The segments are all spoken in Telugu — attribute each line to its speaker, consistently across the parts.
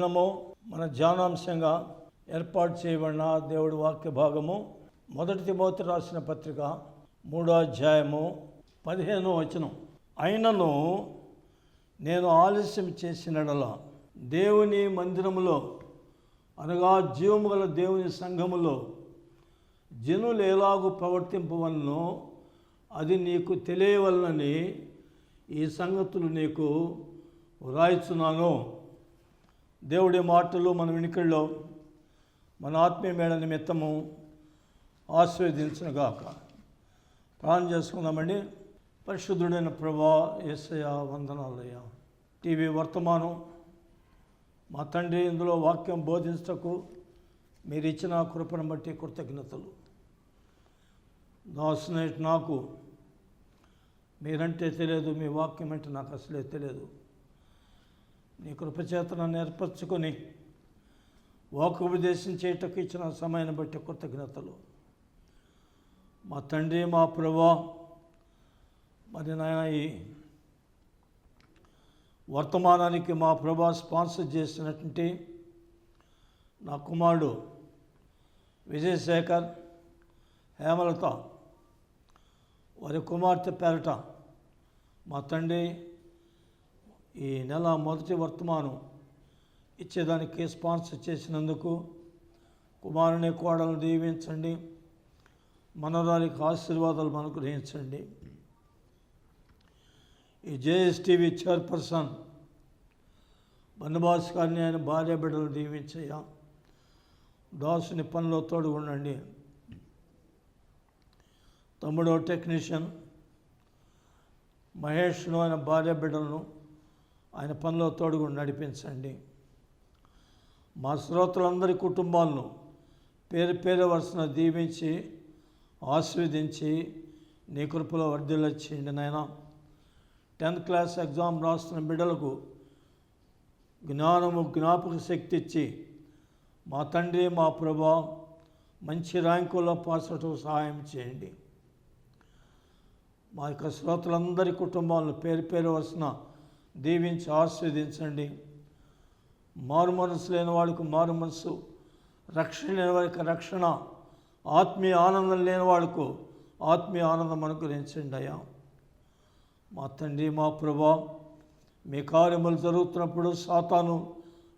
Speaker 1: దినము మన ధ్యానాంశంగా ఏర్పాటు చేయబడిన దేవుడి వాక్య భాగము 1 తిమోతి రాసిన పత్రిక 3వ అధ్యాయము 15వ వచనం. అయినను నేను ఆలస్యం చేసినడల దేవుని మందిరములో అనగా జీవము గల దేవుని సంఘములో జనులు ఎలాగూ ప్రవర్తింపవలనో అది నీకు తెలియవలనని ఈ సంగతులు నీకు వ్రాయిచున్నాను. దేవుడి మాటలు మన వినికిడిలో మన ఆత్మీయ మేడ నిమిత్తము ఆశీర్వదించునుగాక. ప్రార్థన చేసుకుందామండి. పరిశుద్ధుడైన ప్రభువా యేసయ్య వందనాలయ్యా. టీవీ వర్తమానం మా తండ్రి, ఇందులో వాక్యం బోధించటకు మీరు ఇచ్చిన కృపను బట్టి కృతజ్ఞతలు. దాసునైట్ నాకు మీరంటే తెలియదు, మీ వాక్యం అంటే నాకు అసలే తెలియదు. నీ కృపచేత నన్ను ఏర్పరచుకొని వాక్యోపదేశం చేయటకు ఇచ్చిన సమయాన్ని బట్టి కృతజ్ఞతలు. మా తండ్రి, మా ప్రభువా, మరి నాయన ఈ వర్తమానానికి మా ప్రభా స్పాన్సర్ చేసినటువంటి నా కుమారుడు విజయశేఖర్, హేమలత వారి కుమార్తె పేరట మా తండ్రి ఈ నెల మొదటి వర్తమానం ఇచ్చేదానికి స్పాన్సర్ చేసినందుకు కుమారుని కోడలను దీవించండి, మనవరాలికి ఆశీర్వాదాలు అనుగ్రహించండి. ఈ JSTV చైర్పర్సన్ బన్నబాస్ గారిని, ఆయన భార్య బిడ్డలు దీవించయ్యా. దాసుని పనిలో తోడు ఉండండి. తమ్ముడో టెక్నీషియన్ మహేష్ను, ఆయన భార్య బిడ్డలను ఆయన పనిలో తోడుగా నడిపించండి. మా శ్రోతలందరి కుటుంబాలను పేరు పేరు వరుసన దీవించి ఆశీర్వదించి నీ కృపలో వర్ధిల్లచేయండి నాయన. 10th క్లాస్ ఎగ్జామ్ రాస్తున్న బిడ్డలకు జ్ఞానము, జ్ఞాపక శక్తి ఇచ్చి మా తండ్రి, మా ప్రభా మంచి ర్యాంకుల్లో పాస్ అవటం సహాయం చేయండి. మా యొక్క శ్రోతలందరి కుటుంబాలను పేరు పేరు వరుసన దీవించి ఆశీర్వదించండి. మారు మనసు లేని వాడికి మారు మనసు, రక్షణ లేని వాడికి రక్షణ, ఆత్మీయ ఆనందం లేని వాడికి ఆత్మీయ ఆనందం అనుగ్రహించండి అయ్యా. మా తండ్రి, మా ప్రభా, మీ కార్యములు జరుగుతున్నప్పుడు సాతాను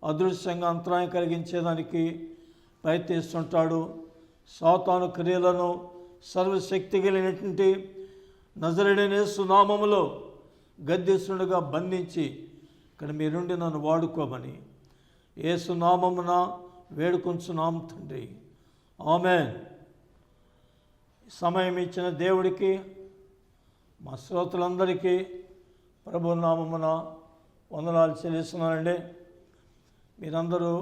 Speaker 1: అదృశ్యంగా అంతరాయం కలిగించేదానికి ప్రయత్నిస్తుంటాడు. సాతాను క్రియలను సర్వశక్తి కలిగినటువంటి నజరేయుడైన యేసు నామములో గద్దిస్తుండగా బంధించి ఇక్కడ మీరుండి నన్ను వాడుకోమని యేసు నామమున వేడుకొంచున్నాం తండ్రి, ఆమేన్. సమయం ఇచ్చిన దేవుడికి, మా శ్రోతలందరికీ ప్రభు నామమున వందనాలు చెల్లిస్తున్నానండి. మీరందరూ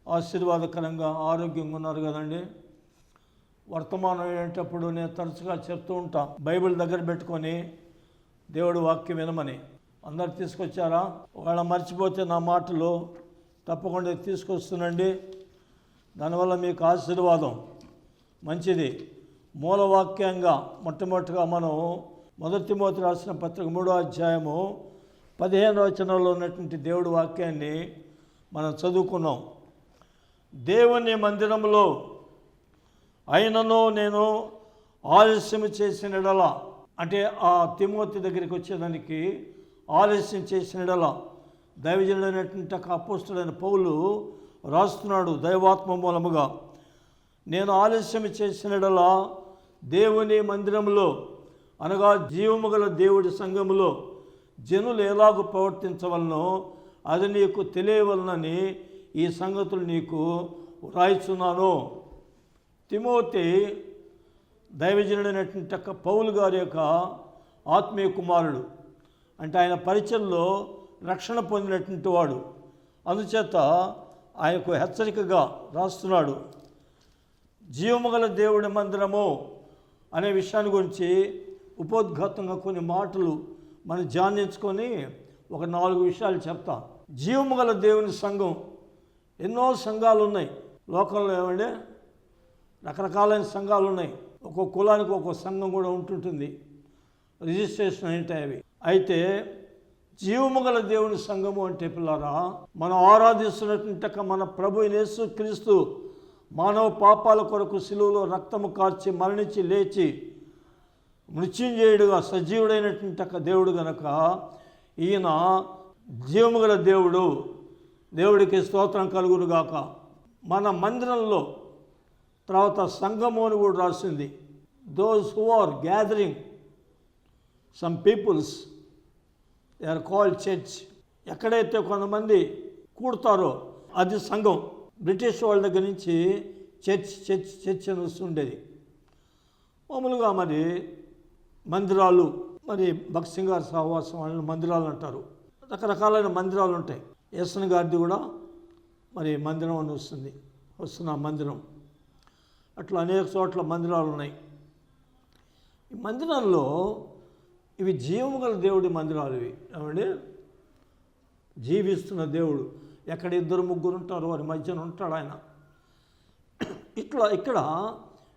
Speaker 1: ఆశీర్వాదకరంగా ఆరోగ్యంగా ఉన్నారు కదండి. వర్తమానం అయ్యేటప్పుడు నేను తరచుగా చెప్తూ ఉంటా, బైబిల్ దగ్గర పెట్టుకొని దేవుడు వాక్యం వినమని. అందరు తీసుకొచ్చారా? ఒకవేళ మర్చిపోతే నా మాటలు తప్పకుండా తీసుకొస్తునండి. దానివల్ల మీకు ఆశీర్వాదం మంచిది. మూలవాక్యంగా మొట్టమొదటిగా మనం 1 తిమోతి రాసిన పత్రిక 3వ అధ్యాయము 15వ వచనంలో ఉన్నటువంటి దేవుడి వాక్యాన్ని మనం చదువుకున్నాం. దేవుని మందిరంలో అయినను నేను ఆలస్యం చేసినడల, అంటే ఆ తిమోతి దగ్గరికి వచ్చేదానికి ఆలస్యం చేసినడల దైవజనుడైనటువంటి అపోస్తలుడైన పౌలు రాస్తున్నాడు దైవాత్మ మూలముగా. నేను ఆలస్యం చేసినడల దేవుని మందిరంలో అనగా జీవము గల దేవుడి సంఘములో జనులు ఎలాగూ ప్రవర్తించవలనో అది నీకు తెలియవలనని ఈ సంగతులు నీకు వ్రాయిచున్నాను. తిమోతి దైవజనుడైనటువంటి పౌలు గారి యొక్క ఆత్మీయ కుమారుడు, అంటే ఆయన పరిచయంలో రక్షణ పొందినటువంటి వాడు. అందుచేత ఆయనకు హెచ్చరికగా రాస్తున్నాడు. జీవము గల దేవుడి మందిరము అనే విషయాన్ని గురించి ఉపోద్ఘాతంగా కొన్ని మాటలు మనం ధ్యానించుకొని ఒక 4 విషయాలు చెప్తా. జీవము గల దేవుని సంఘం, ఎన్నో సంఘాలు ఉన్నాయి లోకంలో. ఏమంటే రకరకాలైన సంఘాలు ఉన్నాయి. ఒక్కొక్క కులానికి ఒక్కొక్క సంఘం కూడా ఉంటుంటుంది, రిజిస్ట్రేషన్ ఉంటాయి అవి. అయితే జీవము గల దేవుని సంఘము అంటే పిల్లారా, మనం ఆరాధిస్తున్నట్టు మన ప్రభు యేసు క్రీస్తు మానవ పాపాల కొరకు సిలువలో రక్తము కార్చి మరణించి లేచి మృత్యుంజయుడుగా సజీవుడైనటువంటి దేవుడు గనక ఈయన జీవము గల దేవుడు. దేవుడికి స్తోత్రం కలుగునుగాక. మన మందిరంలో తర్వాత సంఘము అని కూడా రాసింది. Those who are gathering some peoples they are called church. ఎక్కడైతే కొంతమంది కూడతారో అది సంఘం. బ్రిటిష్ వాళ్ళ దగ్గర నుంచి చర్చ్ చర్చ్ చర్చ్ అని వస్తుండేది. మామూలుగా మరి మందిరాలు, మరి భక్త్ సింగ్ గారి సహవాసం వాళ్ళని మందిరాలు అంటారు. రకరకాలైన మందిరాలు ఉంటాయి. ఎస్ఎన్ గారిది కూడా మరి మందిరం అని వస్తున్న మందిరం. అట్లా అనేక చోట్ల మందిరాలు ఉన్నాయి. ఈ మందిరాల్లో ఇవి జీవము గల దేవుడి మందిరాలు. ఇవి ఏమండి, జీవిస్తున్న దేవుడు. ఎక్కడ 2-3 ఉంటారో వారి మధ్యన ఉంటాడు ఆయన. ఇట్లా ఇక్కడ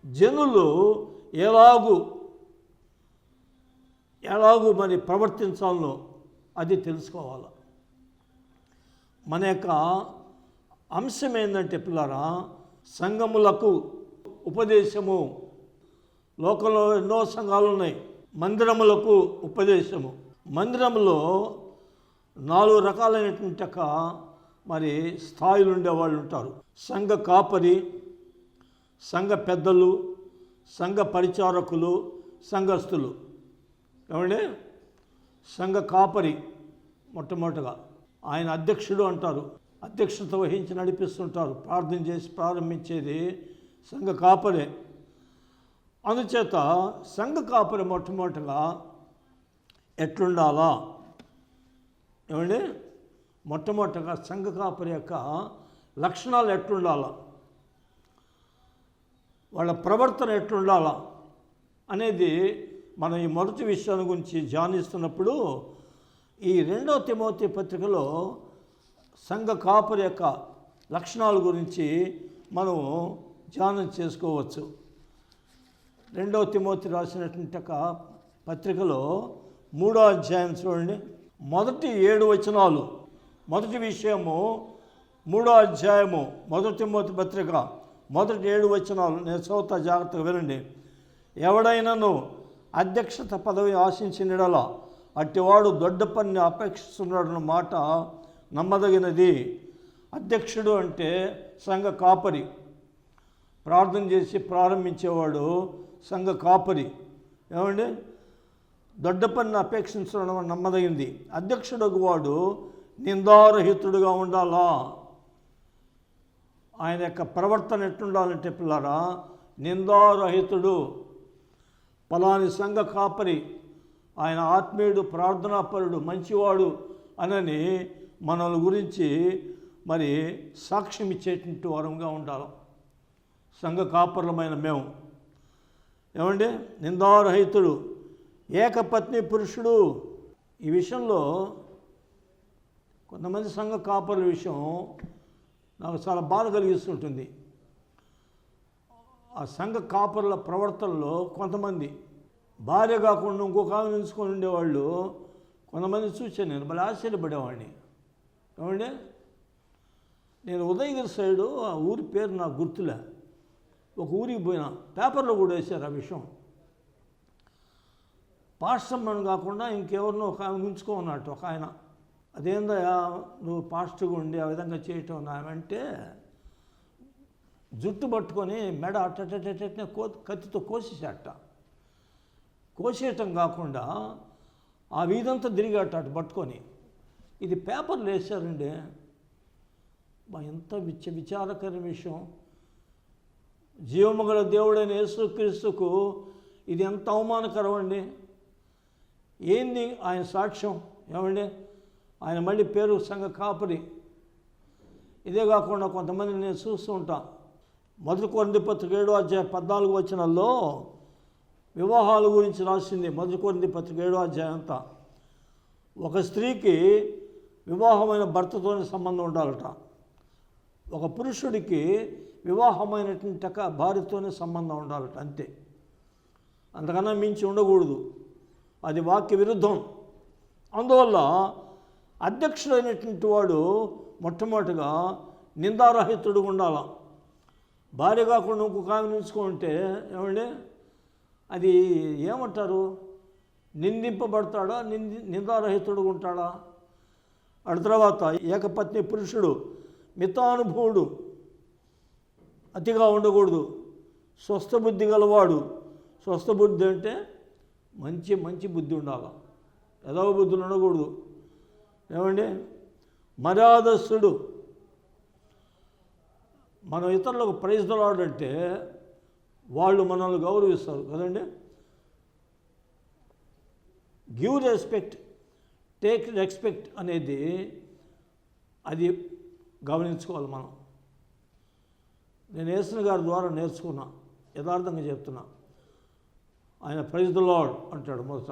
Speaker 1: జనులు ఎలాగూ మరి ప్రవర్తించాలో అది తెలుసుకోవాలి. మన యొక్క అంశం ఏంటంటే పిల్లారా, సంఘములకు ఉపదేశము. లోకంలో ఎన్నో సంఘాలు ఉన్నాయి. మందిరములకు ఉపదేశము. మందిరంలో 4 రకాలైనటువంటి మరి స్థాయిలు ఉండేవాళ్ళు ఉంటారు. సంఘ కాపరి, సంఘ పెద్దలు, సంఘ పరిచారకులు, సంఘస్థులు. ఏమండి, సంఘ కాపరి మొట్టమొదటిగా ఆయన అధ్యక్షుడు అంటారు. అధ్యక్షత వహించి నడిపిస్తుంటారు. ప్రార్థన చేసి ప్రారంభించేది సంఘ కాపరే. అందుచేత సంఘ కాపరి మొట్టమొదటిగా ఎట్లుండాలా? ఏమండి, మొట్టమొదటిగా సంఘ కాపరి యొక్క లక్షణాలు ఎట్లుండాలా, వాళ్ళ ప్రవర్తన ఎట్లుండాలా అనేది మనం ఈ మొదటి విషయాల గురించి ధ్యానిస్తున్నప్పుడు ఈ 2వ తిమోతి పత్రికలో సంఘ కాపరి యొక్క లక్షణాల గురించి మనం ధ్యానం చేసుకోవచ్చు. 2వ తిమోతి రాసినటువంటి పత్రికలో 3వ అధ్యాయం చూడండి. మొదటి 7 వచనాలు. మొదటి విషయము 3వ అధ్యాయము 1 తిమోతి పత్రిక మొదటి 7 వచనాలు నేను చదువుతా, జాగ్రత్తగా వినండి. ఎవడైనాను అధ్యక్షత పదవి ఆశించినడలా అట్టివాడు దొడ్డ పని అపేక్షిస్తున్నాడన్న మాట నమ్మదగినది. అధ్యక్షుడు అంటే సంఘ కాపరి. ప్రార్థన చేసి ప్రారంభించేవాడు సంఘ కాపరి. ఏమండి, దొడ్డ పని అపేక్షించడం నమ్మదగింది. అధ్యక్షుడు వాడు నిందారహితుడుగా ఉండాలా. ఆయన యొక్క ప్రవర్తన ఎట్లుండాలంటే పిల్లారా, నిందారహితుడు. పలాని సంఘ కాపరి, ఆయన ఆత్మీయుడు, ప్రార్థనాపరుడు, మంచివాడు అనని మనల గురించి మరి సాక్ష్యం ఇచ్చేటువంటి వారంగా ఉండాలి సంఘ కాపరులమైన మేము. ఏమండి, నిందారహితుడు, ఏకపత్ని పురుషుడు. ఈ విషయంలో కొంతమంది సంఘ కాపరుల విషయం నాకు చాలా బాధ కలిగిస్తుంటుంది. ఆ సంఘ కాపరుల ప్రవర్తనలో కొంతమంది భార్య కాకుండా ఇంకొక ఆమె నిలుచుకొని ఉండేవాళ్ళు కొంతమంది చూశాను. నేను భలే ఆశ్చర్యపడేవాడిని. ఏమండి, నేను ఉదయగిరి సైడు, ఆ ఊరి పేరు నాకు గుర్తులే, ఒక ఊరికి పోయినా, పేపర్లో కూడా వేశారు ఆ విషయం. పాస్టమ్మని కాకుండా ఇంకెవరినో ఒక ఆమె ఉంచుకోన్నట్టు ఒక ఆయన. అదేందయ్యా నువ్వు పాస్టర్గా ఉండి ఆ విధంగా చేయటం అంటే జుట్టు పట్టుకొని మెడ అట్టనే కత్తితో కోసేసేట. కోసేయటం కాకుండా ఆ వీధంతా తిరిగాట అటు పట్టుకొని. ఇది పేపర్లు వేశారండి. ఎంత విచారకరమైన విషయం. జీవము గల దేవుడైన యేసుక్రీస్తుకు ఇది ఎంత అవమానకరం అండి. ఏంది ఆయన సాక్ష్యం? ఏమండి, ఆయన మళ్ళీ పేరు సంఘ కాపరి. ఇదే కాకుండా కొంతమంది నేను చూస్తూ ఉంటాను. 1 కొరింథీ పత్రిక 7వ అధ్యాయం 14 వచనాల్లో వివాహాల గురించి రాసింది. 1 కొరింథీ పత్రిక 7వ అధ్యాయం అంతా. ఒక స్త్రీకి వివాహమైన భర్తతోనే సంబంధం ఉండాలట. ఒక పురుషుడికి వివాహమైనటువంటి భార్యతోనే సంబంధం ఉండాలట, అంతే. అంతకన్నా మించి ఉండకూడదు. అది వాక్య విరుద్ధం. అందువల్ల అధ్యక్షుడైనటువంటి వాడు మొట్టమొదటిగా నిందారహితుడు ఉండాల. భార్య కాకుండా ఇంకొక ఆమె ఉంచుకుంటే ఏమండి అది ఏమంటారు? నిందింపబడతాడా, నిందారహితుడు ఉంటాడా? ఆ తర్వాత ఏకపత్ని పురుషుడు మితానుభవుడు, అతిగా ఉండకూడదు. స్వస్థబుద్ధి గలవాడు. స్వస్థబుద్ధి అంటే మంచి మంచి బుద్ధి ఉండాలి, ఎదవ బుద్ధులు ఉండకూడదు. ఏమండి మర్యాదస్తుడు. మనం ఇతరులకు ప్రైజ్ ద లార్డ్ అంటే వాళ్ళు మనల్ని గౌరవిస్తారు కదండి. గివ్ రెస్పెక్ట్, టేక్ రెస్పెక్ట్ అనేది అది గమనించుకోవాలి మనం. నేను యేసు గారి ద్వారా నేర్చుకున్నా, యథార్థంగా చెప్తున్నా. ఆయన ప్రైజ్ ద లార్డ్ అంటాడు మొదట.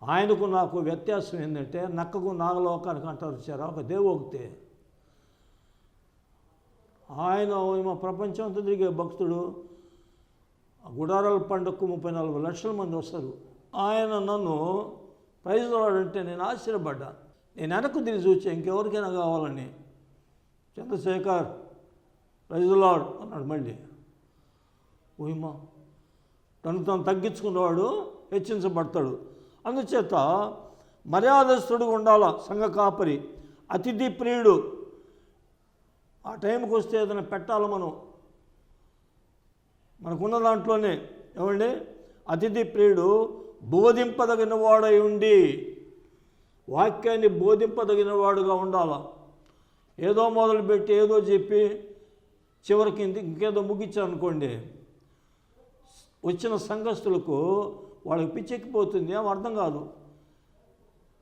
Speaker 1: ఆయనకు నాకు వ్యత్యాసం ఏంటంటే నక్కకు నాగలోకానికి అంటారు చారా, ఒక దేవోక్తే. ఆయన మా ప్రపంచం అంతా తిరిగే భక్తుడు. గుడారాల పండుగకు 34 లక్షల మంది వస్తారు. ఆయన నన్ను ప్రైజ్ ద లార్డ్ అంటే నేను ఆశ్చర్యపడ్డా. నేను వెనక్కు తిరిగి చూచా ఇంకెవరికైనా కావాలని. చంద్రశేఖర్ ప్రైజ్ ద లార్డ్ అన్నాడు మళ్ళీ. ఊహిమా తను తాను తగ్గించుకున్నవాడు హెచ్చించబడతాడు. అందుచేత మర్యాదస్తుడు ఉండాల సంఘ కాపరి. అతిథి ప్రియుడు. ఆ టైంకి వస్తే ఏదైనా పెట్టాలి మనకున్న దాంట్లోనే. ఏమండి అతిథి ప్రియుడు బోధింపదగిన వాడై ఉండి, వాక్యాన్ని బోధింపదగిన వాడుగా ఉండాల. ఏదో మొదలుపెట్టి ఏదో చెప్పి చివరికి ఇంకేదో ముగించానుకోండి, వచ్చిన సంఘస్థులకు వాళ్ళకి పిచ్చెక్కిపోతుంది, ఏం అర్థం కాదు.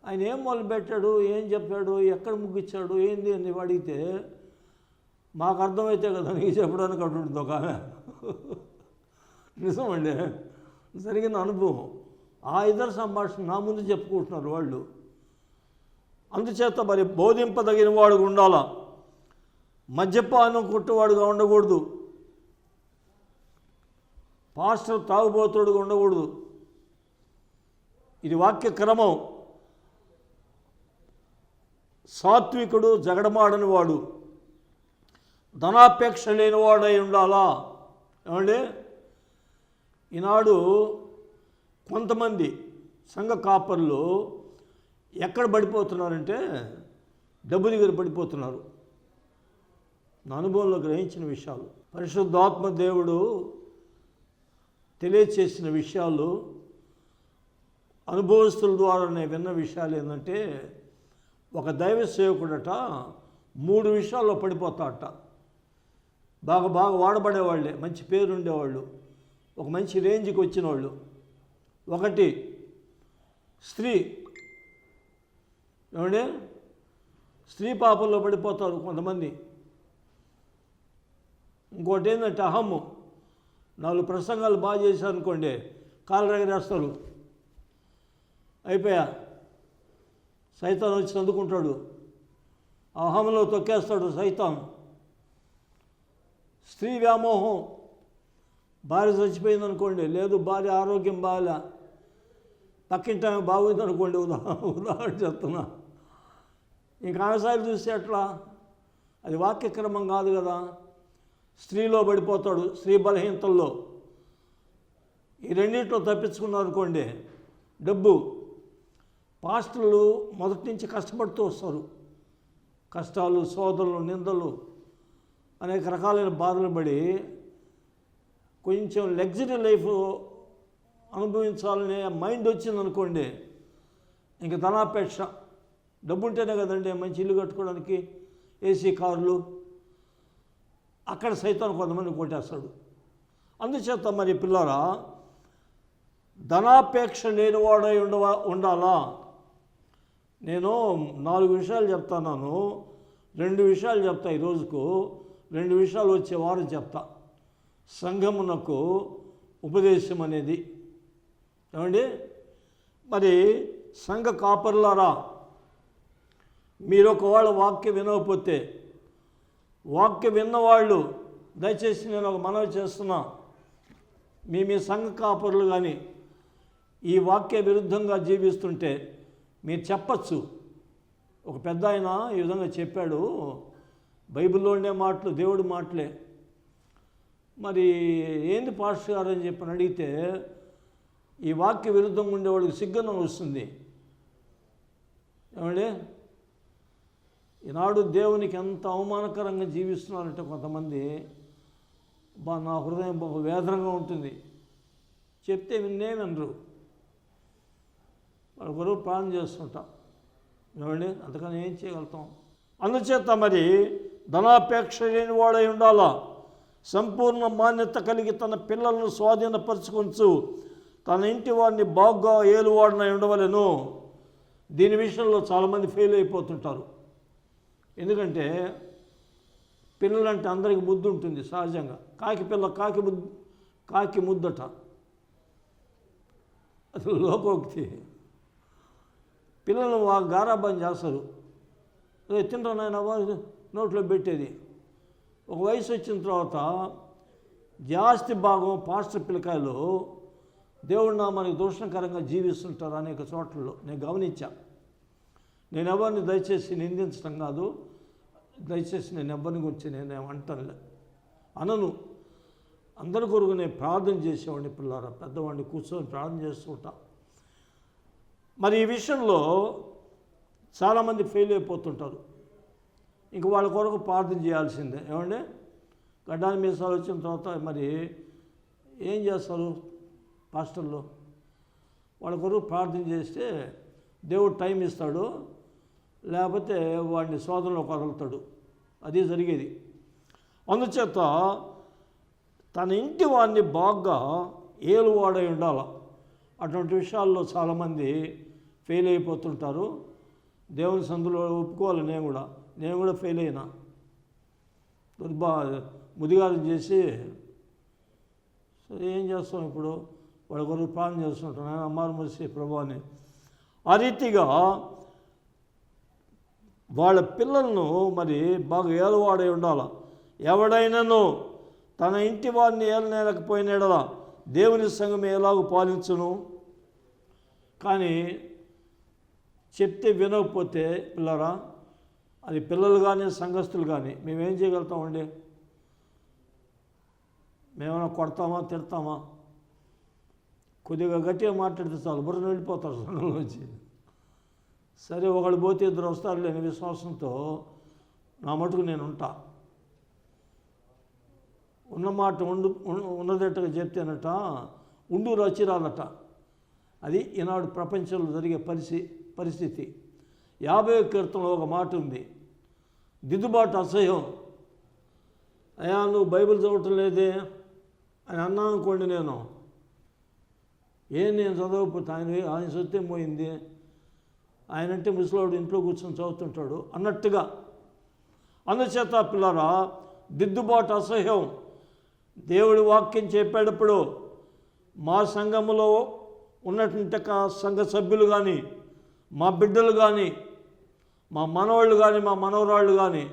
Speaker 1: ఆయన ఏం మొదలుపెట్టాడు, ఏం చెప్పాడు, ఎక్కడ ముగించాడు, ఏంది అని అడిగితే మాకు అర్థమైతే కదా నీకు చెప్పడానికి అటువంటి ఒక నిజమండి, జరిగిన అనుభవం. ఆ ఇద్దరు సంభాషణ నా ముందు చెప్పుకుంటున్నారు వాళ్ళు. అందుచేత మరి బోధింపదగిన వాడు ఉండాల. మద్యపానం కొట్టువాడుగా ఉండకూడదు. పాస్టర్ తాగుబోతుడుగా ఉండకూడదు. ఇది వాక్య క్రమం. సాత్వికుడు, జగడమాడని వాడు, ధనాపేక్ష లేనివాడై ఉండాలా. ఏమండి ఈనాడు కొంతమంది సంఘ కాపర్లు ఎక్కడ పడిపోతున్నారంటే డబ్బు దగ్గర పడిపోతున్నారు. నా అనుభవంలో గ్రహించిన విషయాలు, పరిశుద్ధాత్మ దేవుడు తెలియచేసిన విషయాలు, అనుభవస్తుల ద్వారా నేను విన్న విషయాలు ఏంటంటే, ఒక దైవ సేవకుడట 3 విషయాల్లో పడిపోతాడట. బాగా వాడబడేవాళ్ళే, మంచి పేరు ఉండేవాళ్ళు, ఒక మంచి రేంజ్కి వచ్చిన వాళ్ళు. ఒకటి స్త్రీ. ఏమంటే స్త్రీ పాపంలో పడిపోతారు కొంతమంది. ఇంకోటి ఏంటంటే అహమ్ము. 4 ప్రసంగాలు బాగా చేశారు అనుకోండి, కాళ్ళు ఎగరేస్తారు, అయిపోయా. సైతాన్ వచ్చి అందుకుంటాడు, అహంలో తొక్కేస్తాడు సైతాన్. స్త్రీ వ్యామోహం. భార్య చచ్చిపోయింది అనుకోండి, లేదు భార్య ఆరోగ్యం బాగా, పక్కింటి ఆమె బాగుంది అనుకోండి, ఉదాహరణ చెప్తున్నా, ఇంకా ఆమెసారి చూస్తే ఎట్లా? అది వాక్యక్రమం కాదు కదా. స్త్రీలో పడిపోతాడు, స్త్రీ బలహీనతల్లో. ఈ రెండింటిలో తప్పించుకున్నారు అనుకోండి, డబ్బు. పాస్టర్లు మొదటి నుంచి కష్టపడుతూ వస్తారు. కష్టాలు, శోధనలు, నిందలు, అనేక రకాలైన బాధలు పడి కొంచెం లగ్జరీ లైఫ్ అనుభవించాలనే మైండ్ వచ్చిందనుకోండి, ఇంక ధనాపేక్ష. డబ్బు ఉంటేనే కదండి మంచి ఇల్లు కట్టుకోవడానికి, ఏసీ కార్లు. అక్కడ సైతాన్ని కొంతమంది కొట్టేస్తాడు. అందుచేత మరి పిల్లరా, ధనాపేక్ష లేనివాడై ఉండాలా. నేను 4 విషయాలు చెప్తాను, 2 విషయాలు చెప్తా ఈరోజుకు, 2 విషయాలు వచ్చే వారం చెప్తా. సంఘమునకు ఉపదేశం అనేది. ఏమండి మరి సంఘ కాపర్లారా, మీరు ఒకవేళ వాక్యం వినకపోతే, వాక్యం విన్నవాళ్ళు దయచేసి నేను ఒక మనవి చేస్తున్నా, మీ సంఘ కాపరులు కానీ ఈ వాక్య విరుద్ధంగా జీవిస్తుంటే మీరు చెప్పచ్చు, ఒక పెద్ద ఆయన ఈ విధంగా చెప్పాడు, బైబిల్లో ఉండే మాటలు దేవుడి మాటలే, మరి ఏంది పాస్టర్ గారు అని చెప్పని అడిగితే ఈ వాక్య విరుద్ధంగా ఉండేవాడికి సిగ్గనం వస్తుంది. ఏమండి, ఈనాడు దేవునికి ఎంత అవమానకరంగా జీవిస్తున్నారంటే కొంతమంది, నా హృదయం వేదనగా ఉంటుంది. చెప్తే వినరు, వాళ్ళ కొరకు ప్రాణం చేస్తుంటాం. ఏమండి, అంతకని ఏం చేయగలుగుతాం? అందుచేత మరి ధనాపేక్ష లేని వాడై ఉండాలా, సంపూర్ణ మాన్యత కలిగి తన పిల్లలను స్వాధీనపరచుకొంచు తన ఇంటి వారిని బాగా ఏలువాడినై ఉండవలెను. దీని విషయంలో చాలామంది ఫెయిల్ అయిపోతుంటారు. ఎందుకంటే పిల్లలంటే అందరికి ముద్దు ఉంటుంది సహజంగా. కాకి పిల్ల కాకి ముద్దట, అసలు లోకోక్తి. పిల్లలు గారాబం చేస్తారు, తింటా నాయన నోట్లో పెట్టేది. ఒక వయసు వచ్చిన తర్వాత జాస్తి భాగం పాస్టర్ పిల్లకాయలు దేవుడి నామానికి దూషణకరంగా జీవిస్తుంటారు అనేక చోట్లలో నేను గమనించా. నేను ఎవరిని దయచేసి నిందించడం కాదు, దయచేసి నేను ఎవరిని గురించి నేను అనను. అందరి కొరకు నేను ప్రార్థన చేసేవాడిని. పిల్లారా, పెద్దవాడిని కూర్చొని ప్రార్థన చేస్తుంటా. మరి ఈ విషయంలో చాలామంది ఫెయిల్ అయిపోతుంటారు. ఇంక వాళ్ళ కొరకు ప్రార్థన చేయాల్సిందే. ఏమండి, గడ్డాన్ని మీసాలు వచ్చిన తర్వాత మరి ఏం చేస్తారు పాస్టర్లు? వాళ్ళ కొరకు ప్రార్థన చేస్తే దేవుడు టైం ఇస్తాడు, లేకపోతే వాడిని శోధనలో వదులుతాడు. అది జరిగేది. అందుచేత తన ఇంటి వాడిని బాగా ఏలువాడై ఉండాలి. అటువంటి విషయాల్లో చాలామంది ఫెయిల్ అయిపోతుంటారు. దేవుని సందులో ఒప్పుకోవాలి. నేను కూడా ఫెయిల్ అయినా. ముదిగారం చేసి సరే ఏం చేస్తాం ఇప్పుడు? వాళ్ళ కొరకు ప్రార్థన చేస్తుంటాను, ఆయన అమ్మారు మరిసి ప్రభాని. ఆ రీతిగా వాళ్ళ పిల్లలను మరి బాగా ఏలువాడై ఉండాలి. ఎవడైనాను తన ఇంటి వారిని ఏలనేలకపోయినాడలా దేవుని సంఘం ఎలాగూ పాలించును. కానీ చెప్తే వినకపోతే పిల్లరా, అది పిల్లలు కానీ సంఘస్థులు కానీ మేమేం చేయగలుగుతామండి? మేమైనా కొడతామా, తిడతామా? కొద్దిగా గట్టిగా మాట్లాడితే చాలు బుర్ర వెళ్ళిపోతారు సంఘంలోంచి. సరే, ఒకళ్ళు పోతే ఇద్దరు వస్తారు లేని విశ్వాసంతో నా మటుకు నేను ఉంటా. ఉన్నమాట ఉన్నదట్టుగా చెప్తేనట ఉండు రచిరాలట. అది ఈనాడు ప్రపంచంలో జరిగే పరిస్థితి. 50వ కీర్తనలో ఒక మాట ఉంది, దిద్దుబాటు అసహ్యం. అయ్యా నువ్వు బైబిల్ చదవటం లేదే అని అన్నాను అనుకోండి, నేను చదవకపోతే ఆయన సత్యం పోయింది, ఆయనంటే ముసలాడు ఇంట్లో కూర్చొని చదువుతుంటాడు అన్నట్టుగా. అందుచేత పిల్లరా, దిద్దుబాటు అసహ్యం. దేవుడి వాక్యం చెప్పేటప్పుడు మా సంఘములో ఉన్నటువంటి సంఘ సభ్యులు కానీ, మా బిడ్డలు కానీ, మా మనవాళ్ళు కానీ, మా మనవరాళ్ళు కానీ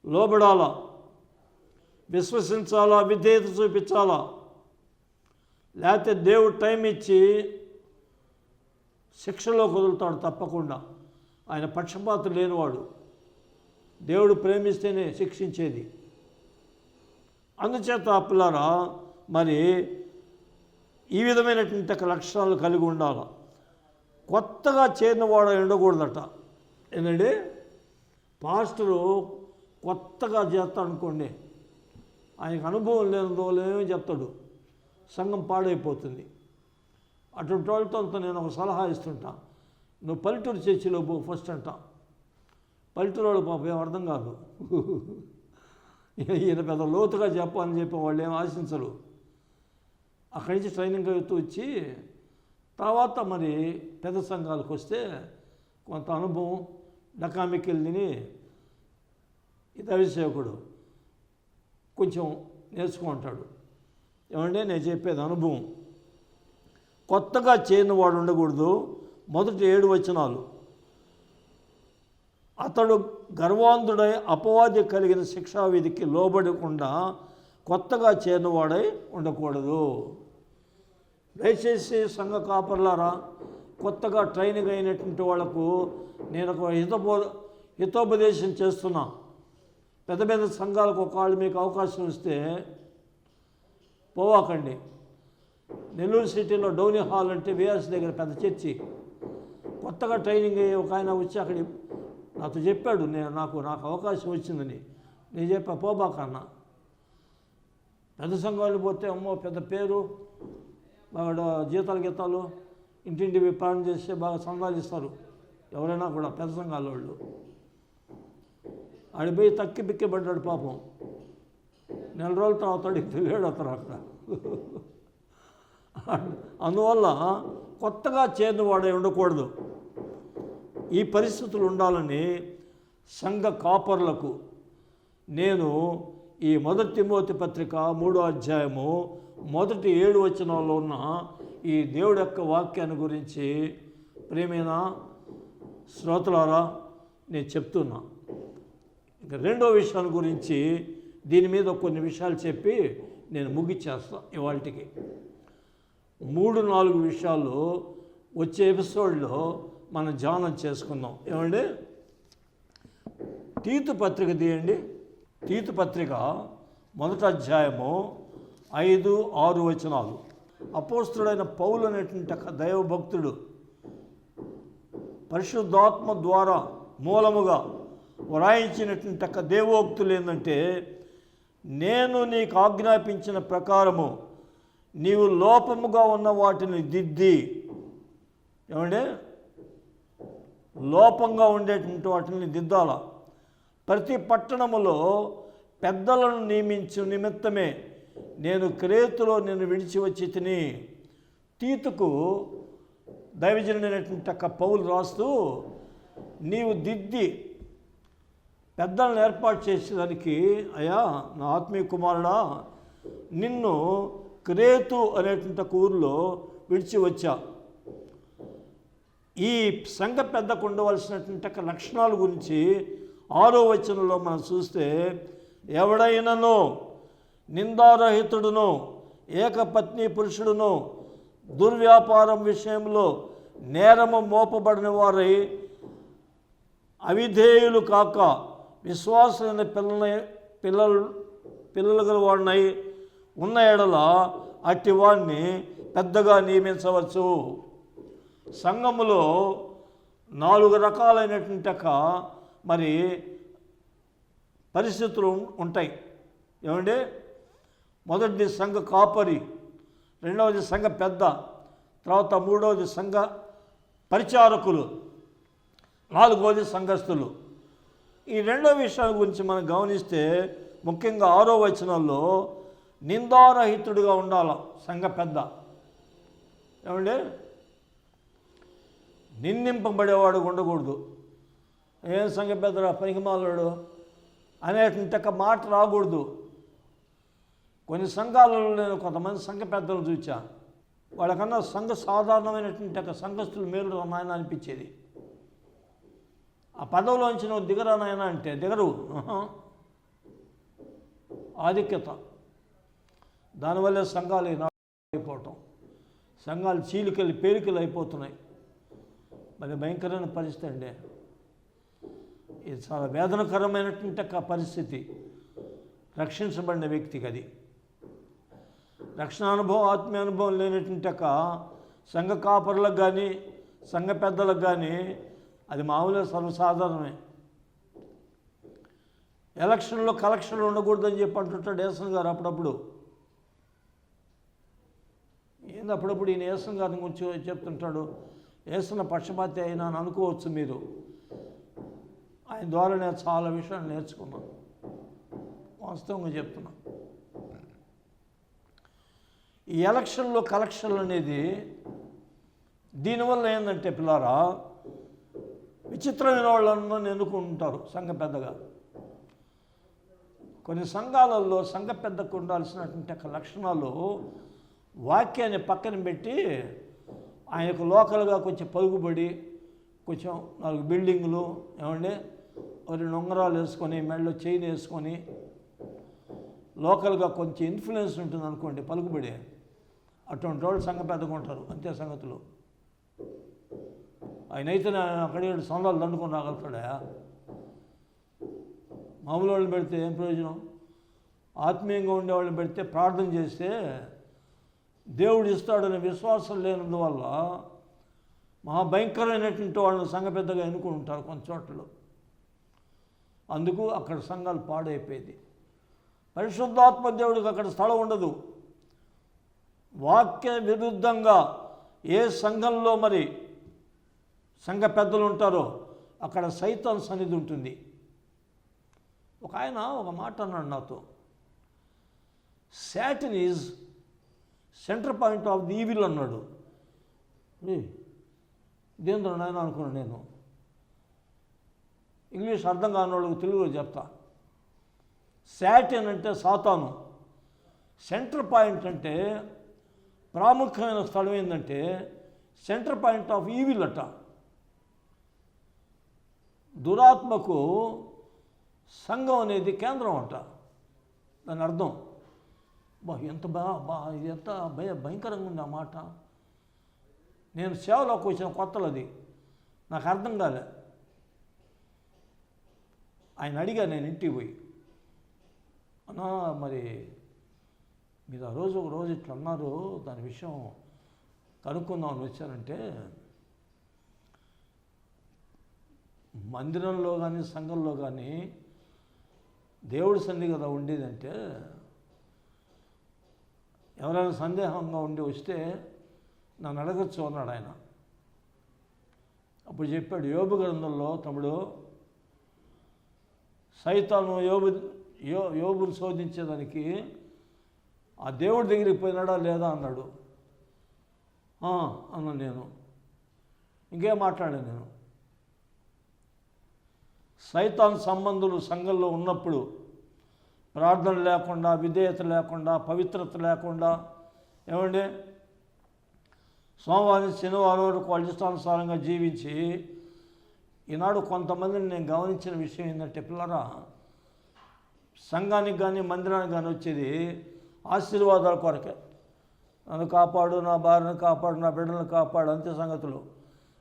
Speaker 1: లోబడాలా, విశ్వసించాలా, విధేయత చూపించాలా. లేకపోతే దేవుడు టైం ఇచ్చి శిక్షలో వదులుతాడు తప్పకుండా. ఆయన పక్షపాతం లేనివాడు. దేవుడు ప్రేమిస్తేనే శిక్షించేది. అందుచేత పిల్లారా, మరి ఈ విధమైనటువంటి లక్షణాలు కలిగి ఉండాలి. కొత్తగా చేరినవాడు ఉండకూడదట. ఏంటంటే పాస్టరు కొత్తగా చేస్తాడు అనుకోండి, ఆయనకు అనుభవం లేనిదోలేమో చెప్తాడు, సంఘం పాడైపోతుంది. అటువంటి వాళ్ళతో నేను ఒక సలహా ఇస్తుంటా, నువ్వు పల్లెటూరు చర్చిలో పో ఫస్ట్ అంట. పల్లెటూరు వాళ్ళు పాపం ఏం అర్థం కాదు, ఈయన పెద్ద లోతుగా చెప్పాలని చెప్పి వాళ్ళు ఏం ఆశించరు. అక్కడి నుంచి ట్రైనింగ్ అవుతూ వచ్చి తర్వాత మరి పెద్ద సంఘాలకు వస్తే కొంత అనుభవం డకామికెళ్ళి తిని దైవసేవకుడు కొంచెం నేర్చుకుంటాడు. ఏమంటే నేను చెప్పేది అనుభవం. కొత్తగా చేరినవాడు ఉండకూడదు. మొదటి 7 వచనాలు, అతడు గర్వాంధుడై అపవాది కలిగిన శిక్షావిధికి లోబడకుండా కొత్తగా చేరినవాడై ఉండకూడదు. దయచేసి సంఘ కాపర్లారా, కొత్తగా ట్రైనింగ్ అయినటువంటి వాళ్లకు నేను ఒక హితోపదేశం చేస్తున్నా. పెద్ద పెద్ద సంఘాలకు ఒకవేళ మీకు అవకాశం ఇస్తే పోవాకండి. నెల్లూరు సిటీలో డౌనీ హాల్ అంటే విఆర్ఎస్ దగ్గర పెద్ద చర్చి, కొత్తగా ట్రైనింగ్ అయ్యి ఒక ఆయన వచ్చి అక్కడ నాతో చెప్పాడు, నాకు అవకాశం వచ్చిందని. నేను చెప్పా పోబాకన్నా. పెద్ద సంఘాలు పోతే అమ్మో పెద్ద పేరు, బాగా జీతాలు ఇంటింటివి ప్లాన్ చేస్తే బాగా సంఘాలు ఇస్తారు ఎవరైనా కూడా పెద్ద సంఘాల వాళ్ళు. ఆడిపోయి తక్కి బిక్కి పడ్డాడు పాపం. నెల రోజుల తర్వాత తెలియడు అతను అక్కడ. అందువల్ల కొత్తగా చేరినవాడే ఉండకూడదు. ఈ పరిస్థితులు ఉండాలని సంఘ కాపర్లకు నేను ఈ 1 తిమోతి పత్రిక 3వ అధ్యాయము 1-7 వచనాల్లో ఉన్న ఈ దేవుడి యొక్క వాక్యాన్ని గురించి ప్రియమైన శ్రోతలారా నేను చెప్తున్నా. ఇంకా 2వ విషయాల గురించి దీని మీద కొన్ని విషయాలు చెప్పి నేను ముగిచ్చేస్తా. ఇవాళకి 3-4 విషయాలు వచ్చే ఎపిసోడ్లో మనం ధ్యానం చేసుకుందాం. ఏమండి, తీతు పత్రిక తీయండి. తీతు పత్రిక 1వ అధ్యాయము 5-6 వచనాలు. అపోస్తుడైన పౌలు అనేటువంటి దైవభక్తుడు పరిశుద్ధాత్మ ద్వారా మూలముగా వ్రాయించినటువంటి దేవోక్తులు ఏంటంటే, నేను నీకు ఆజ్ఞాపించిన ప్రకారము నీవు లోపముగా ఉన్న వాటిని దిద్ది, ఏమంటే లోపంగా ఉండేటువంటి వాటిని దిద్దాల. ప్రతి పట్టణములో పెద్దలను నియమించు నిమిత్తమే నేను క్రేతులో నేను విడిచి వచ్చి తిని. తీతుకు దైవజనుడైనటువంటి పౌలు రాస్తూ, నీవు దిద్ది పెద్దలను ఏర్పాటు చేసేదానికి అయ్యా నా ఆత్మీయ కుమారుడా, నిన్ను క్రేతు అనేటువంటి ఊరిలో విడిచి వచ్చా. ఈ సంఘ పెద్దకు ఉండవలసినటువంటి లక్షణాల గురించి 6వ వచనంలో మనం చూస్తే, ఎవడైనను నిందారహితుడును ఏకపత్ని పురుషుడును దుర్వ్యాపారం విషయంలో నేరము మోపబడిన వారై అవిధేయులు కాక విశ్వాసమైన పిల్లలు గల వాడినై ఉన్న ఎడల అట్టి వాడిని పెద్దగా నియమించవచ్చు. సంఘములో 4 రకాలైనటువంటి మరి పరిస్థితులు ఉంటాయి. ఏమండి, మొదటిది సంఘ కాపరి, 2వది సంఘ పెద్ద, తర్వాత 3వది సంఘ పరిచారకులు, 4వది సంఘస్థులు. ఈ 2వ విషయాల గురించి మనం గమనిస్తే ముఖ్యంగా 6వ వచనంలో నిందారహితుడిగా ఉండాల సంఘ పెద్ద. ఏమండి, నిందింపబడేవాడు ఉండకూడదు. ఏం సంఘ పెద్దరా పనికిమాలాడు అనేటువంటి మాట రాకూడదు. కొన్ని సంఘాలలో నేను కొంతమంది సంఘ పెద్దలను చూచా, వాళ్ళకన్నా సంఘ సాధారణమైనటువంటి సంఘస్థులు మేలు నాయన అనిపించేది. ఆ పదవిలోంచి నువ్వు దిగరా నాయన అంటే దిగరు. ఆధిక్యత, దానివల్లే సంఘాలు అయిపోవటం, సంఘాలు చీలికలు పేలికలు అయిపోతున్నాయి. మరి భయంకరమైన పరిస్థితి అండి. ఇది చాలా వేదనకరమైనటువంటి పరిస్థితి రక్షించబడిన వ్యక్తికి. అది రక్షణ అనుభవం, ఆత్మీయ అనుభవం లేనటువంటి సంఘ కాపరులకు కానీ సంఘ పెద్దలకు కానీ అది మామూలుగా సర్వసాధారణమే. ఎలక్షన్లో కలెక్షన్లు ఉండకూడదని చెప్పి అంటుంటాడు ఏసన్ గారు అప్పుడప్పుడు. ఏంది అప్పుడప్పుడు ఈయన ఏసన్ గారిని గురించి చెప్తుంటాడు. ఏసన్న పక్షపాతి అయినా అని అనుకోవచ్చు మీరు. ఆయన ద్వారా నేను చాలా విషయాలు నేర్చుకున్నాను, వాస్తవంగా చెప్తున్నా. ఈ ఎలక్షన్లో కలెక్షన్లు అనేది దీనివల్ల ఏంటంటే పిల్లారా, విచిత్రమైన వాళ్ళని ఎన్నుకుంటారు సంఘ పెద్దగా. కొన్ని సంఘాలలో సంఘ పెద్దకు ఉండాల్సినటువంటి లక్షణాలు వాక్యాన్ని పక్కన పెట్టి ఆయనకు లోకల్గా కొంచెం పలుకుబడి, కొంచెం 4 బిల్డింగులు, ఏమండి 2 ఉంగరాలు వేసుకొని మెడలో చైన్ వేసుకొని లోకల్గా కొంచెం ఇన్ఫ్లుయెన్స్ ఉంటుంది అనుకోండి, పలుకుబడి, అటువంటి వాళ్ళు సంఘ పెద్దగా ఉంటారు. అంతే సంగతులు. ఆయన అయితే అక్కడే సొందాలు దండుకొని రాగలుగుతాడా? మామూలు వాళ్ళని పెడితే ఏం ప్రయోజనం? ఆత్మీయంగా ఉండేవాళ్ళని పెడితే ప్రార్థన చేస్తే దేవుడు ఇస్తాడనే విశ్వాసం లేనందువల్ల మహాభయంకరమైనటువంటి వాళ్ళని సంఘ పెద్దగా ఎన్నుకుని ఉంటారు కొన్ని చోట్ల. అందుకు అక్కడ సంఘాలు పాడైపోయేది. పరిశుద్ధాత్మ దేవుడికి అక్కడ స్థలం ఉండదు. వాక్య విరుద్ధంగా ఏ సంఘంలో మరి సంఘ పెద్దలు ఉంటారో అక్కడ సైతాన్ సన్నిధి ఉంటుంది. ఒక ఆయన ఒక మాట అన్నాడు నాతో, Satan is centre point of the evil అన్నాడు. ఇదేంద్ర నాయన అనుకున్నాను నేను. ఇంగ్లీష్ అర్థం కాని వాళ్ళకి తెలుగులో చెప్తా. సాటన్ అంటే సాతాను, సెంటర్ పాయింట్ అంటే ప్రాముఖ్యమైన స్థలం ఏంటంటే సెంటర్ పాయింట్ ఆఫ్ ఈవిల్ అట. దురాత్మకు సంఘం అనేది కేంద్రం అంట. దాని అర్థం ఎంత ఇది ఎంత భయంకరంగా ఉంది ఆ మాట. నేను సేవలోకి వచ్చిన కొత్తలు అది నాకు అర్థం కాలే. ఆయన అడిగా నేను ఇంటికి పోయి, అన్నా మరి మీరు ఆ రోజు ఒక రోజు ఇట్లా అన్నారు, దాని విషయం కనుక్కుందామని వచ్చానంటే, మందిరంలో కానీ సంఘంలో కానీ దేవుడి సన్నిధి కదా ఉండేదంటే, ఎవరైనా సందేహంగా ఉండి వస్తే నన్ను అడగచ్చు అన్నాడు ఆయన. అప్పుడు చెప్పాడు, యోబు గ్రంథంలో తమ్ముడు సైతాను యోబును శోధించేదానికి ఆ దేవుడి దగ్గరికి పోయినాడా లేదా అన్నాడు. అన్నా నేను. ఇంకేం మాట్లాడాను నేను. సైతాన్ సంబంధులు సంఘంలో ఉన్నప్పుడు ప్రార్థన లేకుండా, విధేయత లేకుండా, పవిత్రత లేకుండా, ఏమండి సోమవారం శనివారం వరకు వాళ్ళ ఇష్టానుసారంగా జీవించి, ఈనాడు కొంతమందిని నేను గమనించిన విషయం ఏంటంటే, పిల్లరా సంఘానికి కానీ మందిరానికి కానీ వచ్చేది ఆశీర్వాదాల కొరకే. నన్ను కాపాడు, నా భార్యను కాపాడు, నా బిడ్డలను కాపాడు, అంతే సంగతులు.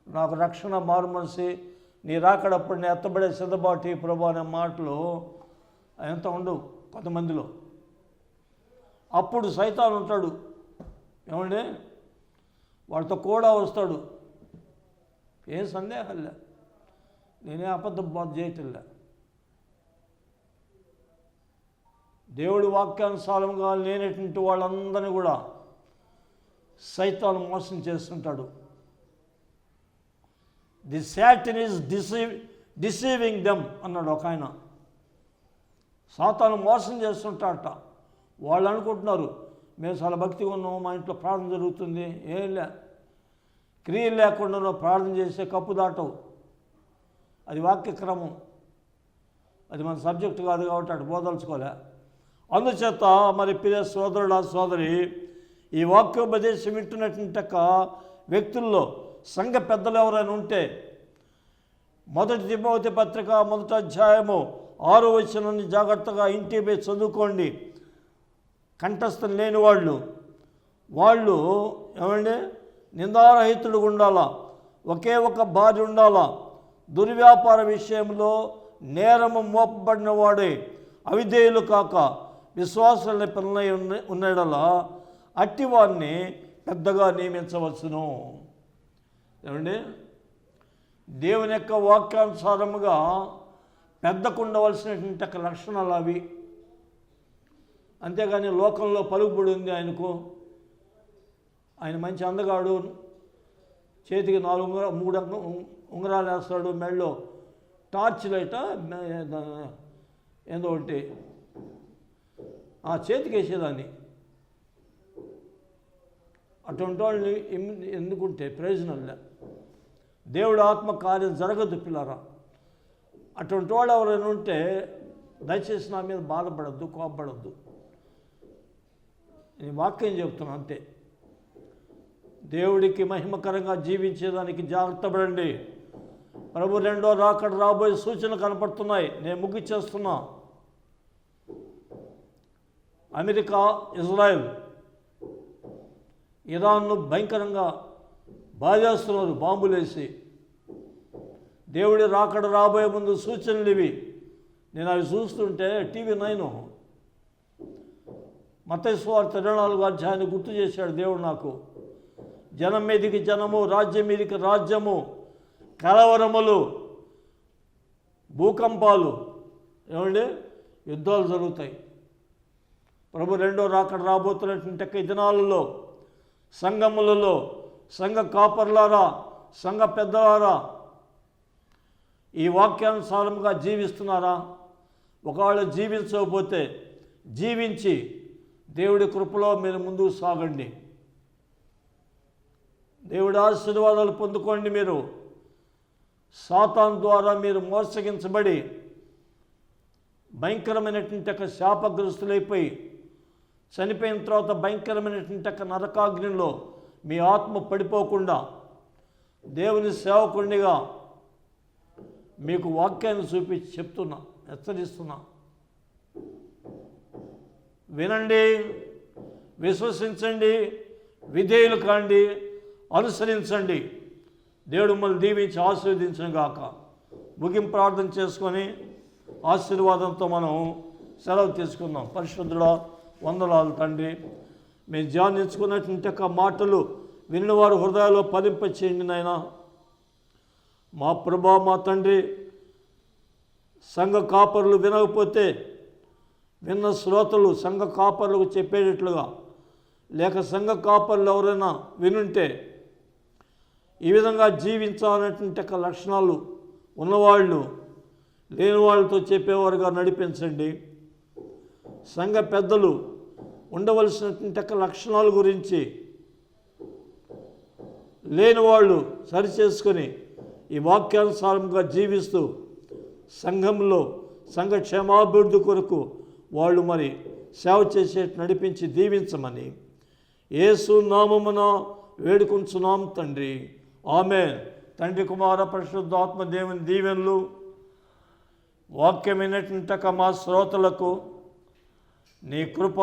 Speaker 1: నాకు రక్షణ, మారు మనసి, నీ రాకడప్పుడు నేను ఎత్తబడే సిద్ధబాటి ప్రభు అనే మాటలు ఎంత ఉండవు కొంతమందిలో. అప్పుడు సైతాను ఉంటాడు, ఏమండి వాడితో కూడా వస్తాడు. ఏం సందేహాలే, నేనే అబద్ధ బోధ చేయటంలే. దేవుడి వాక్యానుసారంగా లేనటువంటి వాళ్ళందరినీ కూడా సైతాను మోసం చేస్తుంటాడు. The Satan is deceiving them అన్నాడు ఒక ఆయన. సాతాను మోసం చేస్తుంటాడట. వాళ్ళు అనుకుంటున్నారు మేము చాలా భక్తిగా ఉన్నాము, మా ఇంట్లో ప్రార్థన జరుగుతుంది. ఏం లే, క్రియలు లేకుండా ప్రార్థన చేసే కప్పు దాటవు. అది వాక్యక్రమం, అది మన సబ్జెక్టు కాదు కాబట్టి అటు బోదలుచుకోలే. అందుచేత మరి ప్రియ సోదరుడా సోదరి, ఈ వాక్యోపదేశం వింటున్నటువంటి వ్యక్తుల్లో సంఘ పెద్దలు ఎవరైనా ఉంటే, 1 తిమోతి పత్రిక 1వ అధ్యాయము 6వ వచనాన్ని జాగ్రత్తగా ఇంటికి పోయి చదువుకోండి. కంఠస్థం లేని వాళ్ళు ఏమండి నిందారహితుడుగా ఉండాలా, ఒకే ఒక భార్య ఉండాలా, దుర్వ్యాపార విషయంలో నేరము మోపబడిన వాడే, అవిధేయులు కాక విశ్వాసాలని పిల్లలై ఉన్నడలా అట్టివారిని పెద్దగా నియమించవచ్చును. ఏమండి దేవుని యొక్క వాక్యానుసారముగా పెద్దకు ఉండవలసినటువంటి లక్షణాలు అవి. అంతేగాని లోకంలో పలుకుబడి ఉంది ఆయనకు, ఆయన మంచి అందగాడు, చేతికి 3 ఉంగరాలు వేస్తాడు, మెడలో టార్చ్ లైట ఏదో ఒకటి చేతికి వేసేదాన్ని. అటువంటి వాళ్ళని ఎందుకుంటే ప్రయోజనంలే. దేవుడు ఆత్మ కార్యం జరగదు పిల్లరా. అటువంటి వాళ్ళు ఎవరైనా ఉంటే దయచేసి నా మీద బాధపడద్దు, కోపపడద్దు. నేను వాక్యం చెప్తున్నా అంతే. దేవుడికి మహిమకరంగా జీవించేదానికి జాగ్రత్త పడండి. ప్రభు 2వ రాకడ రాబోయే సూచనలు కనపడుతున్నాయి. నేను ముగిచ్చేస్తున్నా. అమెరికా, ఇజ్రాయెల్ ఇరాన్ను భయంకరంగా బాధేస్తున్నారు బాంబులేసి. దేవుడి రాకడ రాబోయే ముందు సూచనలు ఇవి. నేను అవి చూస్తుంటే టీవీ 9 మత్తయి సువార్త 24వ అధ్యాయాన్ని గుర్తు చేశాడు దేవుడు నాకు. జనం మీదికి జనము, రాజ్యం మీదికి రాజ్యము, కలవరములు, భూకంపాలు, ఏమండి యుద్ధాలు జరుగుతాయి. ప్రభు రెండో రాకడ రాబోతున్నటువంటి ఈ దినాలలో సంఘములలో సంఘ కాపర్లారా, సంఘ పెద్దలారా, ఈ వాక్యానుసారంగా జీవిస్తున్నారా? ఒకవేళ జీవించకపోతే జీవించి దేవుడి కృపలో మీరు ముందుకు సాగండి. దేవుడి ఆశీర్వాదాలు పొందుకోండి. మీరు సాతాను ద్వారా మీరు మోసగించబడి భయంకరమైనటువంటి శాపగ్రస్తులైపోయి చనిపోయిన తర్వాత భయంకరమైనటువంటి నరకాగ్నిలో మీ ఆత్మ పడిపోకుండా దేవుని సేవకునిగా మీకు వాక్యాన్ని చూపించి చెప్తున్నా, హెచ్చరిస్తున్నా. వినండి, విశ్వసించండి, విధేయులు కాండి, అనుసరించండి. దేవుడు మిమ్మల్ని దీవించి ఆశీర్వదించను గాక. ముగింపు ప్రార్థన చేసుకొని ఆశీర్వాదంతో మనం సెలవు తీసుకుందాం. పరిశుద్ధుడా, వందనాలు తండ్రి. మేము ధ్యానించుకున్నటువంటి మాటలు విన్నవారు హృదయాల్లో ఫలింపచేయండి నాయనా. మా ప్రభా, మా తండ్రి, సంఘ కాపరులు వినకపోతే విన్న శ్రోతలు సంఘ కాపరులకు చెప్పేటట్లుగా, లేక సంఘ కాపరులు ఎవరైనా వినుంటే ఈ విధంగా జీవించాలనేటువంటి లక్షణాలు ఉన్నవాళ్ళు లేని వాళ్ళతో చెప్పేవారుగా నడిపించండి. సంఘ పెద్దలు ఉండవలసినటువంటి లక్షణాల గురించి లేని వాళ్ళు సరిచేసుకొని ఈ వాక్యానుసారంగా జీవిస్తూ సంఘంలో సంఘ క్షేమాభివృద్ధి కొరకు వాళ్ళు మరి సేవ చేసేట్టు నడిపించి దీవించమని యేసు నామమున వేడుకుంటున్నాం తండ్రి. ఆమేన్. తండ్రి, కుమార, పరిశుద్ధాత్మ దేవుని దీవెనలు వాక్యమైనటువంటి మా శ్రోతలకు నీ కృప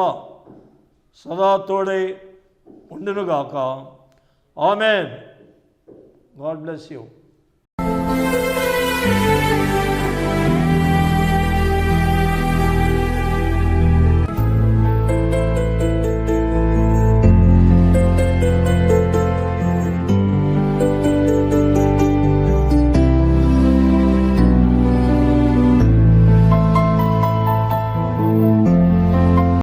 Speaker 1: సదా తోడై ఉండునుగాక. ఆమేన్. God bless you.